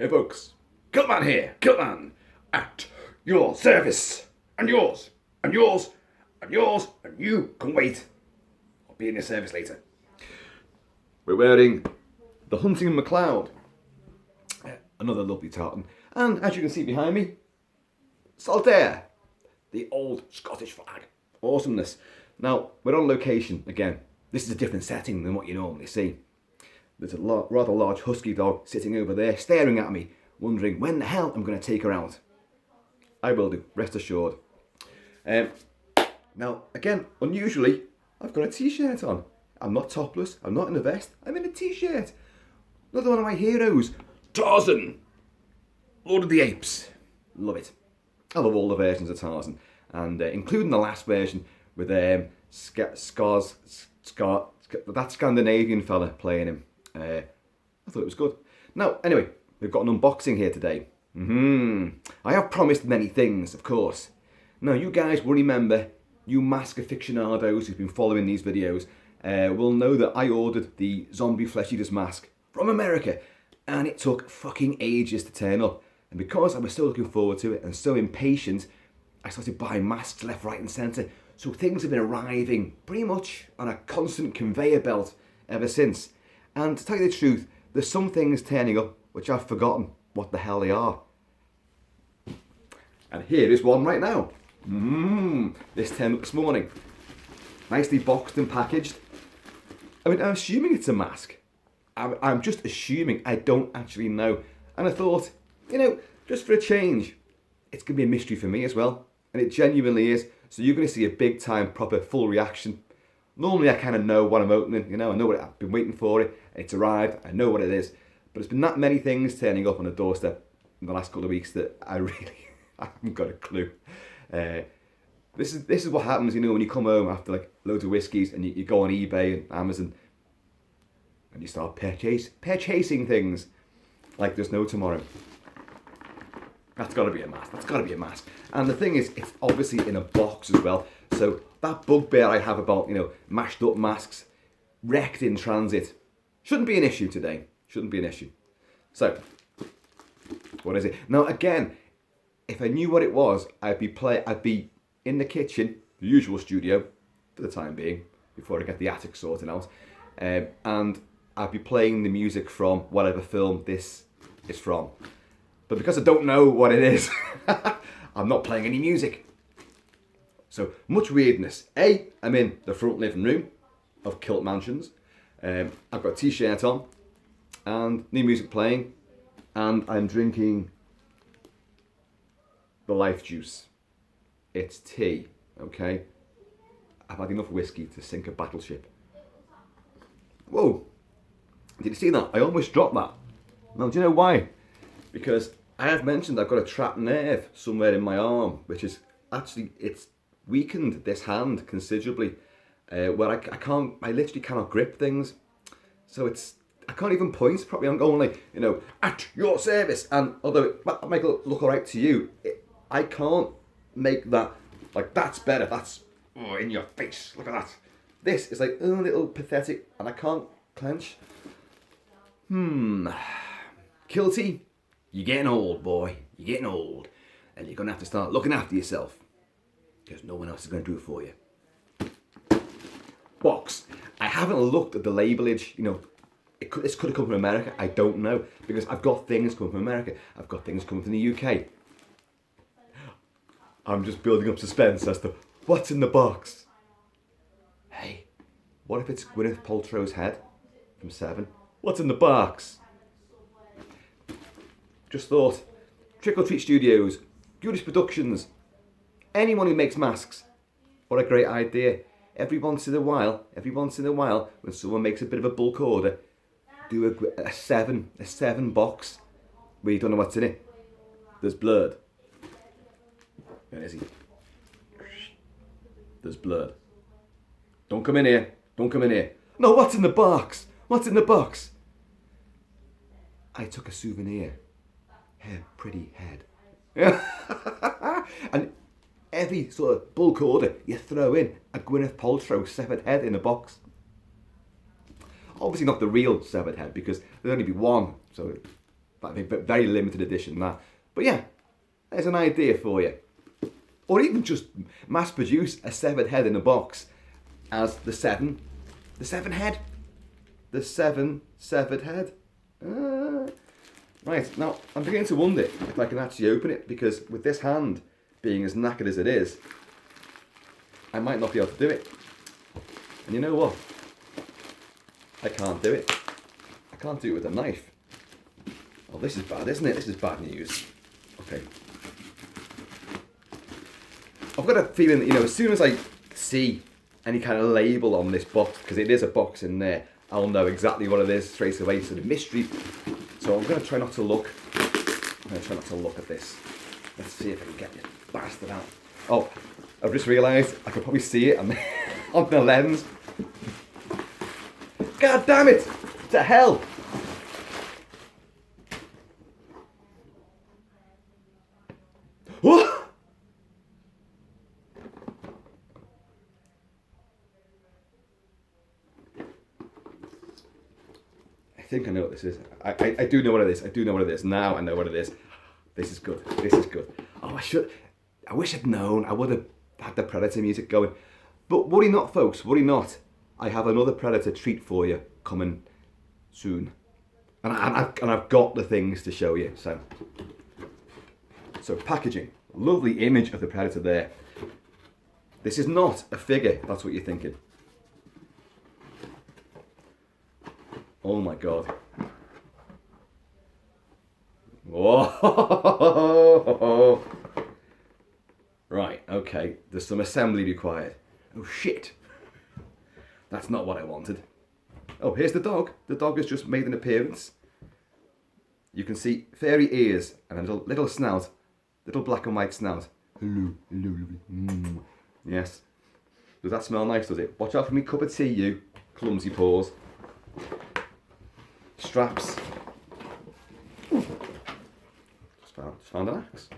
Hey folks, Kilt-Man here, Kilt-Man, at your service, and yours, and yours, and yours, and you can wait. I'll be in your service later. We're wearing the Hunting MacLeod, another lovely tartan, and as you can see behind me, Saltaire, the old Scottish flag. Awesomeness. Now, we're on location again. This is a different setting than what you normally see. There's a rather large husky dog sitting over there staring at me, wondering when the hell I'm going to take her out. I will do, rest assured. Now, again, unusually, I've got a t-shirt on. I'm not topless, I'm not in a vest, I'm in a t-shirt. Another one of my heroes, Tarzan, Lord of the Apes. Love it. I love all the versions of Tarzan, and including the last version with that Scandinavian fella playing him. I thought it was good. Now, anyway, we've got an unboxing here today. I have promised many things, of course. Now, you guys will remember, you mask aficionados who've been following these videos, will know that I ordered the zombie flesh eaters mask from America, and it took fucking ages to turn up. And because I was so looking forward to it and so impatient, I started buying masks left, right and centre. So things have been arriving pretty much on a constant conveyor belt ever since. And to tell you the truth, there's some things turning up which I've forgotten what the hell they are. And here is one right now. This turned up this morning. Nicely boxed and packaged. I mean, I'm assuming it's a mask. I'm just assuming, I don't actually know. And I thought, you know, just for a change, it's going to be a mystery for me as well. And it genuinely is. So you're going to see a big time, proper, full reaction. Normally I kind of know what I'm opening, you know, I know what I've been waiting for it, it's arrived, I know what it is. But it's been that many things turning up on the doorstep in the last couple of weeks that I haven't got a clue. This is what happens, you know, when you come home after like loads of whiskies and you go on eBay and Amazon and you start purchasing things like there's no tomorrow. That's got to be a mask. That's got to be a mask. And the thing is, it's obviously in a box as well. So that bugbear I have about, you know, mashed up masks, wrecked in transit, shouldn't be an issue today. Shouldn't be an issue. So, what is it? Now again, if I knew what it was, I'd be in the kitchen, the usual studio, for the time being, before I get the attic sorted out, and I'd be playing the music from whatever film this is from. But because I don't know what it is, I'm not playing any music. So, much weirdness. I'm in the front living room of Kilt Mansions. I've got a t-shirt on, and new music playing, and I'm drinking the life juice. It's tea, okay? I've had enough whiskey to sink a battleship. Whoa, did you see that? I almost dropped that. Now, do you know why? Because I have mentioned I've got a trapped nerve somewhere in my arm, which is actually, it's weakened this hand considerably, where I literally cannot grip things. So I can't even point properly. I'm going like, you know, at your service. And although it might make it look all right to you, I can't make that, like, that's better. That's in your face. Look at that. This is like a little pathetic, and I can't clench. Kilty, you're getting old, boy. You're getting old. And you're going to have to start looking after yourself. Because no one else is going to do it for you. Box. I haven't looked at the labelage, you know. This could have come from America. I don't know. Because I've got things coming from America. I've got things coming from the UK. I'm just building up suspense as to what's in the box. Hey, what if it's Gwyneth Paltrow's head from Seven? What's in the box? Just thought, Trick or Treat Studios, Goodish Productions, anyone who makes masks, what a great idea. Every once in a while, when someone makes a bit of a bulk order, do a seven box where you don't know what's in it. There's blood. Where is he? There's blood. Don't come in here. Don't come in here. No, what's in the box? What's in the box? I took a souvenir. Her pretty head. And every sort of bulk order, you throw in a Gwyneth Paltrow severed head in a box. Obviously not the real severed head, because there'd only be one. So That'd be a very limited edition, that. But yeah, there's an idea for you. Or even just mass produce a severed head in a box as the seven head. The severed head. Right, now I'm beginning to wonder if I can actually open it, because with this hand being as knackered as it is, I might not be able to do it. And you know what? I can't do it. I can't do it with a knife. Oh, this is bad, isn't it? This is bad news. Okay. I've got a feeling that, you know, as soon as I see any kind of label on this box, because it is a box in there, I'll know exactly what it is straight away. So the mystery. So I'm going to try not to look. I'm going to try not to look at this. Let's see if I can get this bastard out. Oh, I've just realised I can probably see it on the lens. God damn it! To hell! What? I think I know what this is. I do know what it is. I do know what it is. Now I know what it is. This is good. This is good. Oh, I wish I'd known. I would have had the Predator music going. But worry not, folks. Worry not. I have another Predator treat for you coming soon. And I've got the things to show you. So packaging. Lovely image of the Predator there. This is not a figure. If that's what you're thinking. Oh my God. Whoa. Right, okay. There's some assembly required. Oh shit. That's not what I wanted. Oh, here's the dog. The dog has just made an appearance. You can see fairy ears and a little snout. Little black and white snout. Hello, hello, lovely. Yes. Does that smell nice, does it? Watch out for me cup of tea, you. Clumsy paws. Straps. Just found an axe.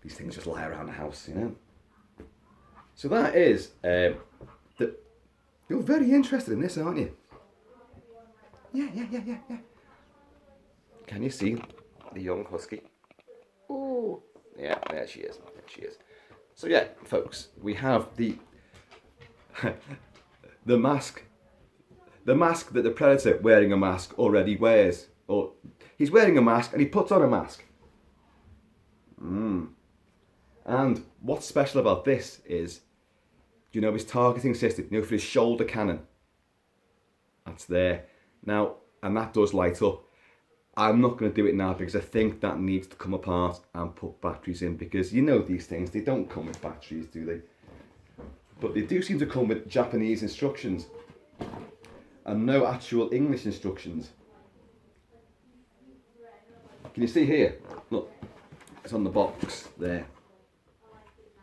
These things just lie around the house, you know. So that is you're very interested in this, aren't you? Yeah. Can you see the young husky? Oh, yeah, there she is. There she is. So yeah, folks, we have the the mask. The mask that the Predator wearing a mask already wears. Or he's wearing a mask and he puts on a mask. And what's special about this is, you know, his targeting system, you know, for his shoulder cannon. That's there. Now, and that does light up. I'm not going to do it now because I think that needs to come apart and put batteries in, because you know these things, they don't come with batteries, do they? But they do seem to come with Japanese instructions. And no actual English instructions. Can you see here? Look, it's on the box there.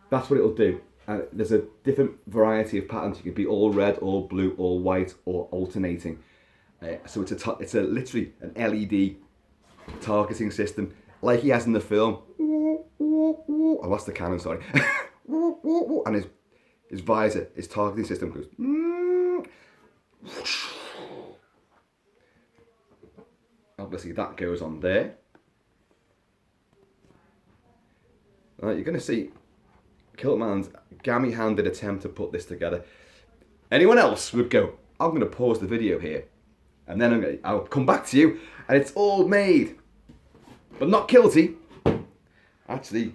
That's what it'll do. And there's a different variety of patterns. You can be all red, all blue, all white, or alternating. So it's literally an LED targeting system, like he has in the film. I lost the cannon, sorry. And his visor, his targeting system goes. Obviously that goes on there. You're going to see Kilt-Man's gammy-handed attempt to put this together. Anyone else would go, I'm going to pause the video here, and then I'll come back to you, and it's all made. But not Kilty. Actually,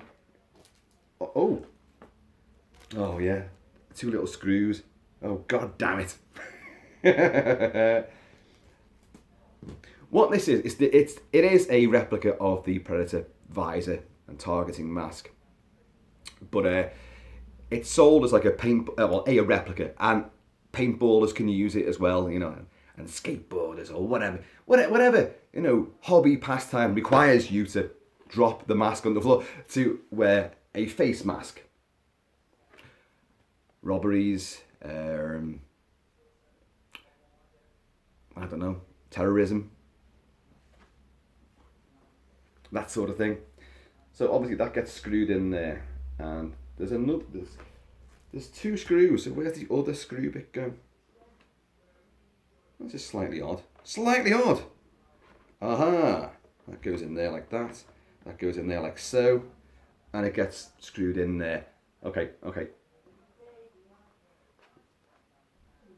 oh yeah, 2 little screws. Oh, god damn it. What this is it is a replica of the Predator visor and targeting mask, but it's sold as like a replica, and paintballers can use it as well, you know, and skateboarders or whatever, you know, hobby pastime requires you to drop the mask on the floor to wear a face mask. Robberies, I don't know, terrorism, that sort of thing. So obviously that gets screwed in there, and there's 2 screws. So where's the other screw bit go? That's just slightly odd. Slightly odd. Aha! That goes in there like that. That goes in there like so. And it gets screwed in there. Okay, okay.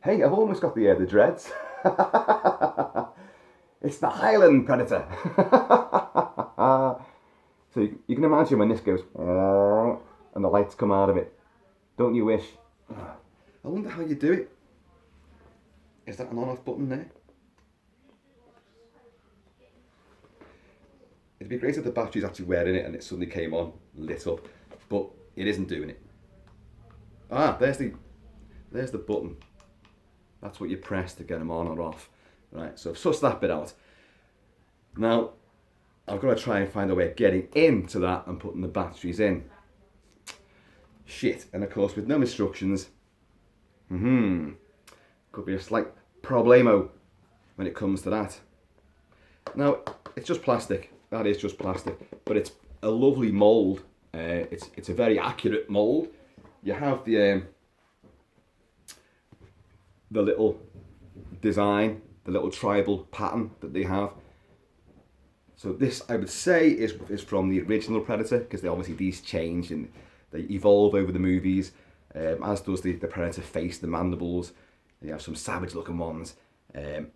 Hey, I've almost got the dreads. It's the Highland Predator. So you can imagine when this goes and the lights come out of it. Don't you wish? I wonder how you do it. Is that an on-off button there? It'd be great if the battery's actually wearing it and it suddenly came on, lit up, but it isn't doing it. Ah, there's the button. That's what you press to get them on or off. Right, so I've sussed that bit out. Now, I've got to try and find a way of getting into that and putting the batteries in. Shit, and of course with no instructions, could be a slight problemo when it comes to that. Now, it's just plastic. That is just plastic, but it's a lovely mould. It's a very accurate mould. You have the little design, the little tribal pattern that they have. So this, I would say, is from the original Predator, because these change and they evolve over the movies, as does the Predator face, the mandibles. You have some savage looking ones, and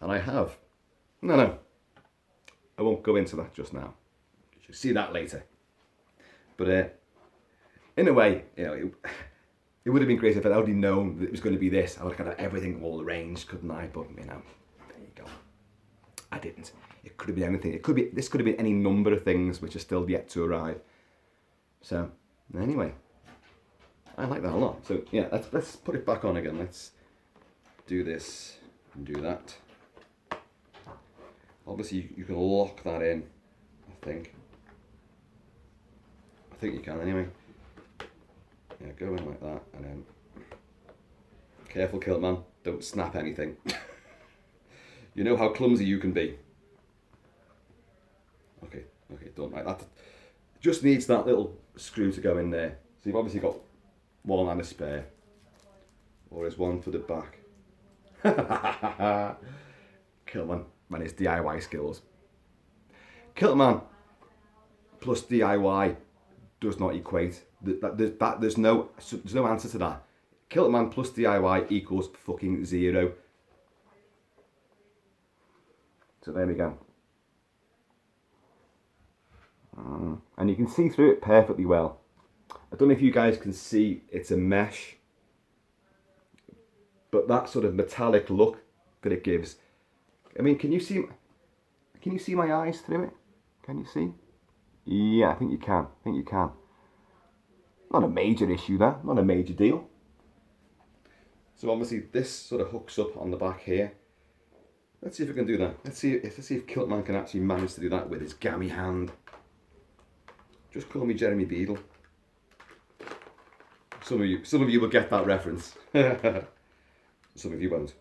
I have. No, I won't go into that just now. You'll see that later. But in a way, it would have been great if I'd already known that it was going to be this. I would have kind of everything all arranged, couldn't I? But there you go. I didn't. It could have been anything. This could have been any number of things which are still yet to arrive. So anyway, I like that a lot. So yeah, let's put it back on again. Let's do this and do that. Obviously, you can lock that in. I think you can anyway. Yeah, go in like that, and then careful, Kilt-Man, don't snap anything. You know how clumsy you can be. Okay, done. Right, that just needs that little screw to go in there. So you've obviously got one and a spare, or is one for the back. Kilt-Man and his DIY skills. Kilt-Man plus DIY does not equate. There's no answer to that. Kilt-Man plus DIY equals fucking 0. So there we go. And you can see through it perfectly well. I don't know if you guys can see, it's a mesh, but that sort of metallic look that it gives. I mean, can you see my eyes through it? Can you see? Yeah, I think you can. Not a major issue there, not a major deal. So obviously this sort of hooks up on the back here. Let's see if we can do that. Let's see if Kilt-Man can actually manage to do that with his gammy hand. Just call me Jeremy Beadle. Some of you will get that reference. Some of you won't.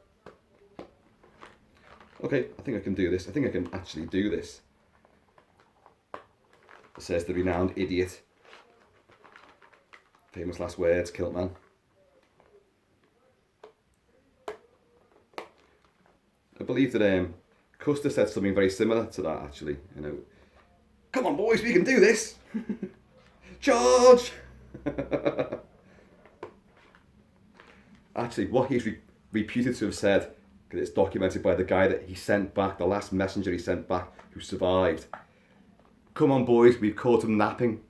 Okay, I think I can do this. I think I can actually do this. Says the renowned idiot. Famous last words, Kilt-Man. I believe that Custer said something very similar to that, actually. Come on, boys, we can do this. Charge! Actually, what he's reputed to have said, because it's documented by the guy that he sent back, the last messenger he sent back, who survived. Come on, boys, we've caught him napping.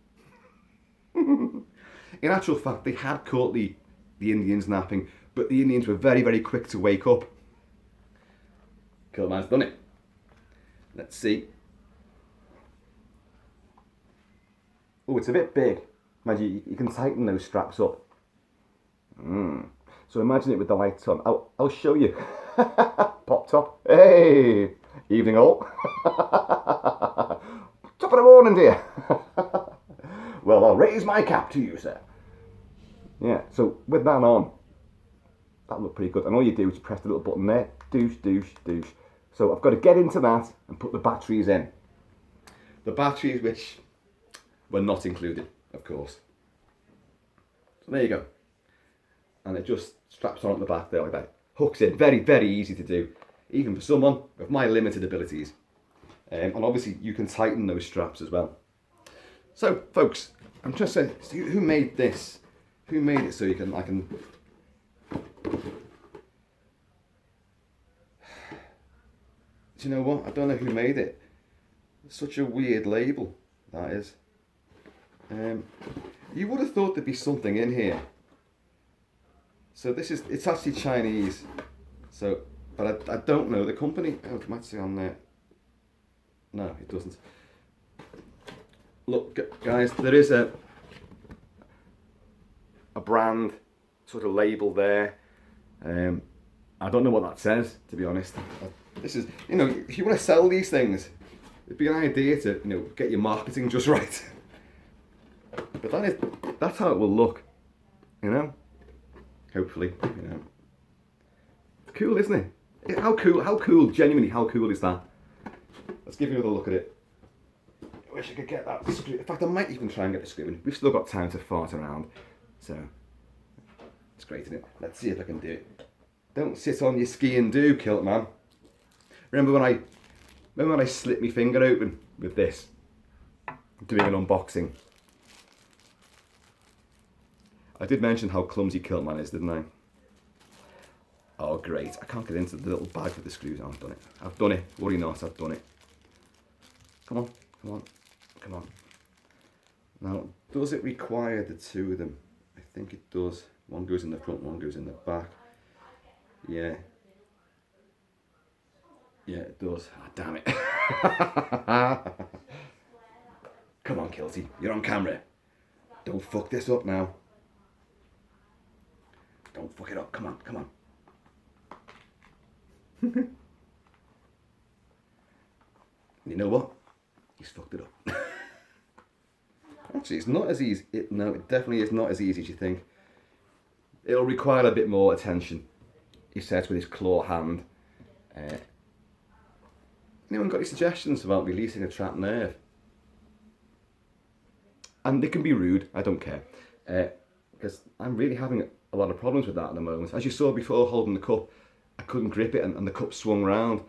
In actual fact, they had caught the Indians napping, but the Indians were very, very quick to wake up. Kilt-Man's done it. Let's see. Oh, it's a bit big. Imagine you can tighten those straps up. So imagine it with the lights on. I'll show you. Pop top. Hey, evening all. Top of the morning, dear. Well, I'll raise my cap to you, sir. Yeah, so with that on, that looked pretty good. And all you do is you press the little button there. Douche, douche, douche. So I've got to get into that and put the batteries in. The batteries which were not included, of course. So there you go. And it just straps on at the back there like that. Hooks in. Very, very easy to do. Even for someone with my limited abilities. And obviously you can tighten those straps as well. So folks, I'm trying to say, who made this? Who made it so I can do you know what? I don't know who made it. It's such a weird label, that is. You would have thought there'd be something in here. So it's actually Chinese. So, but I don't know the company. Oh, it might say on there. No, it doesn't. Look, guys, there is a brand sort of label there. I don't know what that says, to be honest. This is, you know, if you want to sell these things, it'd be an idea to, you know, get your marketing just right. But that's how it will look, you know. Hopefully, you know. It's cool, isn't it? How cool, genuinely, how cool is that? Let's give you another look at it. I wish I could get that screw. In fact, I might even try and get the screw in. We've still got time to fart around. So, it's great, isn't it? Let's see if I can do it. Don't sit on your ski and do, Kilt-Man. Remember when I slit my finger open with this, doing an unboxing? I did mention how clumsy Kilt-Man is, didn't I? Oh great, I can't get into the little bag with the screws. Oh, I've done it. I've done it. Worry not, I've done it. Come on, come on, come on. Now, does it require the two of them? I think it does. One goes in the front, one goes in the back. Yeah. Yeah, it does. Ah, damn it. Come on, Kilty. You're on camera. Don't fuck this up now. Don't fuck it up. Come on, come on. You know what? He's fucked it up. Actually, it's not as easy. No, it definitely is not as easy as you think. It'll require a bit more attention, he says with his claw hand. Anyone got any suggestions about releasing a trapped nerve? And they can be rude, I don't care. Because I'm really having a lot of problems with that at the moment. As you saw before holding the cup, I couldn't grip it and the cup swung round.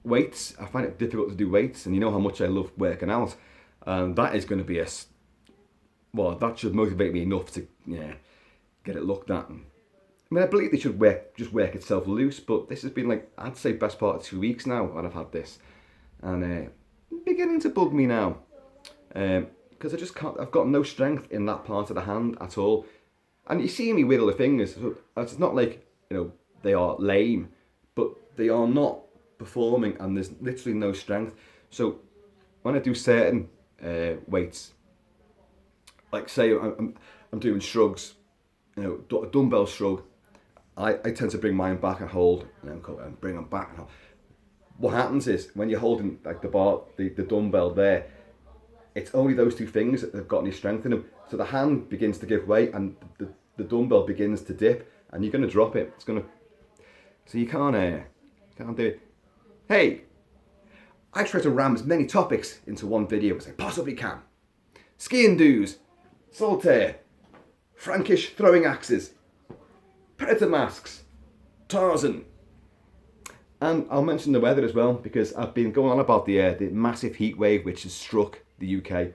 Weights, I find it difficult to do weights, and you know how much I love working out. And that is going to be well, that should motivate me enough to get it looked at. I mean, I believe they should just work itself loose, but this has been like, I'd say best part of 2 weeks now that I've had this. And beginning to bug me now. Because I just can't, I've got no strength in that part of the hand at all. And you see me wiggle the fingers, so it's not like, you know, they are lame, but they are not performing and there's literally no strength. So when I do certain weights, like say I'm doing shrugs, you know, a dumbbell shrug, I tend to bring mine back and hold, and then go and bring them back and hold. What happens is when you're holding like the bar, the dumbbell there, it's only those two fingers that have got any strength in them. So the hand begins to give way and the dumbbell begins to dip, and you're going to drop it. It's going to, so you can't do it. Hey, I try to ram as many topics into one video as I possibly can. Skiing do's, solitaire, Frankish throwing axes, predator masks, Tarzan. And I'll mention the weather as well, because I've been going on about the massive heat wave which has struck the UK,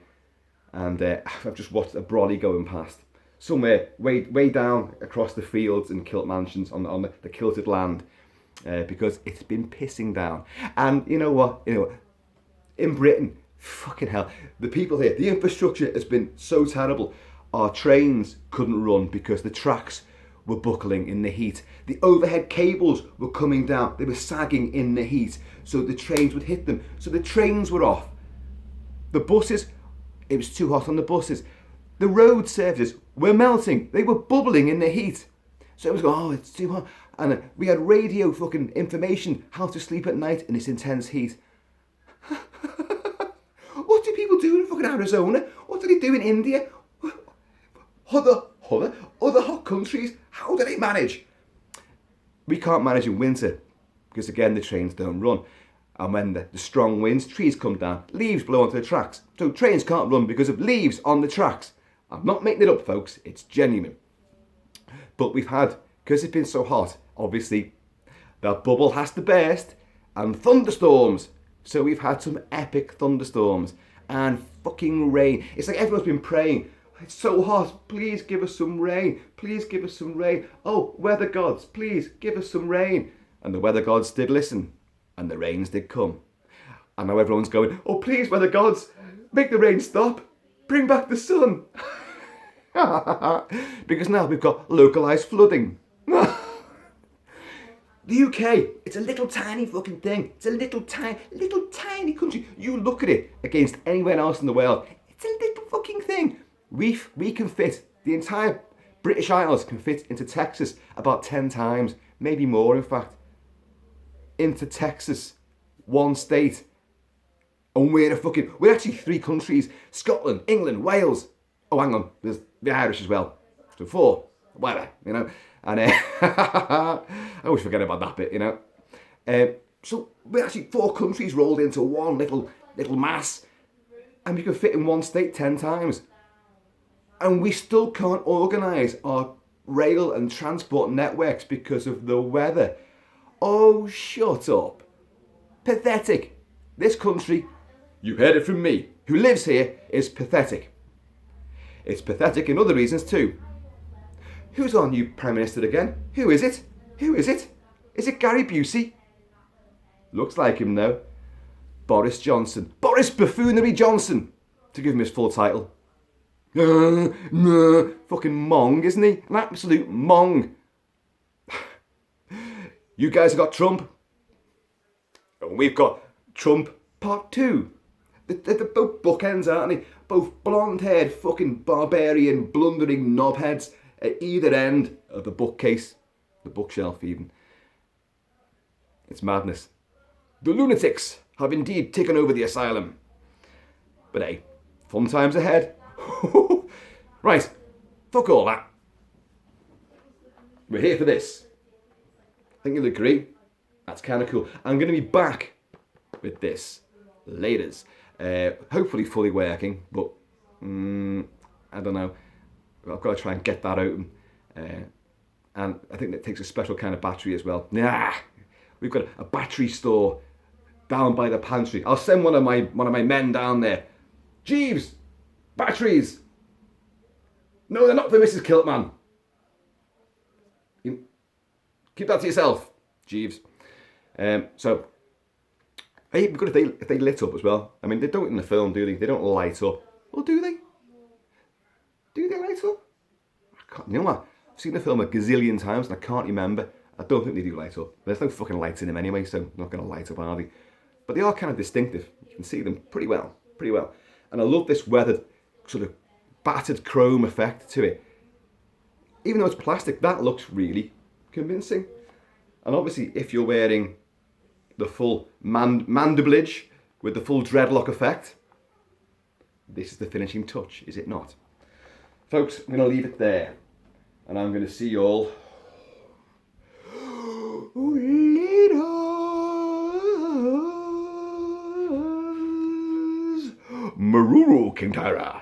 and I've just watched a brolly going past somewhere way down across the fields and kilt mansions on the kilted land, because it's been pissing down. And you know what? You know, in Britain, fucking hell, the people here, the infrastructure has been so terrible. Our trains couldn't run because the tracks were buckling in the heat. The overhead cables were coming down. They were sagging in the heat, so the trains would hit them. So the trains were off. The buses, it was too hot on the buses. The road surfaces were melting. They were bubbling in the heat. So it was going, oh, it's too hot. And we had radio fucking information, how to sleep at night in this intense heat. What do people do in fucking Arizona? What do they do in India? Other hot countries, how do they manage? We can't manage in winter because again the trains don't run, and when the strong winds, trees come down, leaves blow onto the tracks, so trains can't run because of leaves on the tracks. I'm not making it up, folks, it's genuine. But we've had, because it's been so hot, obviously that bubble has to burst, and thunderstorms. So we've had some epic thunderstorms and fucking rain. It's like everyone's been praying. It's so hot. Please give us some rain. Please give us some rain. Oh, weather gods, please give us some rain. And the weather gods did listen, and the rains did come. And now everyone's going, oh, please, weather gods, make the rain stop. Bring back the sun. Because now we've got localised flooding. The UK, it's a little tiny fucking thing. It's a little tiny country. You look at it against anywhere else in the world. It's a little fucking thing. We can fit, the entire British Isles can fit into Texas about 10 times, maybe more in fact. Into Texas, one state. And we're actually 3 countries. Scotland, England, Wales. Oh, hang on, there's the Irish as well. So 4, whatever, you know. And I always forget about that bit, you know. So we're actually 4 countries rolled into one little mass. And we can fit in one state 10 times. And we still can't organise our rail and transport networks because of the weather. Oh, shut up. Pathetic. This country, you heard it from me, who lives here, is pathetic. It's pathetic in other reasons too. Who's our new Prime Minister again? Who is it? Who is it? Is it Gary Busey? Looks like him though. Boris Johnson. Boris Buffoonery Johnson, to give him his full title. Fucking mong, isn't he? An absolute mong. You guys have got Trump. And we've got Trump Part 2. They're both bookends, aren't they? Both blonde-haired fucking barbarian blundering knobheads at either end of the bookcase. The bookshelf even. It's madness. The lunatics have indeed taken over the asylum. But hey, fun times ahead. Right, fuck all that. We're here for this. I think you'll agree. That's kind of cool. I'm going to be back with this laters. Hopefully fully working, but I don't know. I've got to try and get that open. And I think that takes a special kind of battery as well. Nah, we've got a battery store down by the pantry. I'll send one of my men down there. Jeeves, batteries. No, they're not for Mrs. Kilt-Man. Keep that to yourself, Jeeves. So, hey, it'd be good if they lit up as well. I mean, they don't in the film, do they? They don't light up. Or do they? Do they light up? You know what? I've seen the film a gazillion times and I can't remember. I don't think they do light up. There's no fucking lights in them anyway, so they're not going to light up, are they? But they are kind of distinctive. You can see them pretty well. And I love this weathered, sort of battered chrome effect to it. Even though it's plastic, that looks really convincing. And obviously, if you're wearing the full mandiblage with the full dreadlock effect, this is the finishing touch, is it not? Folks, I'm going to leave it there. And I'm going to see you all later. Maruru Kintara.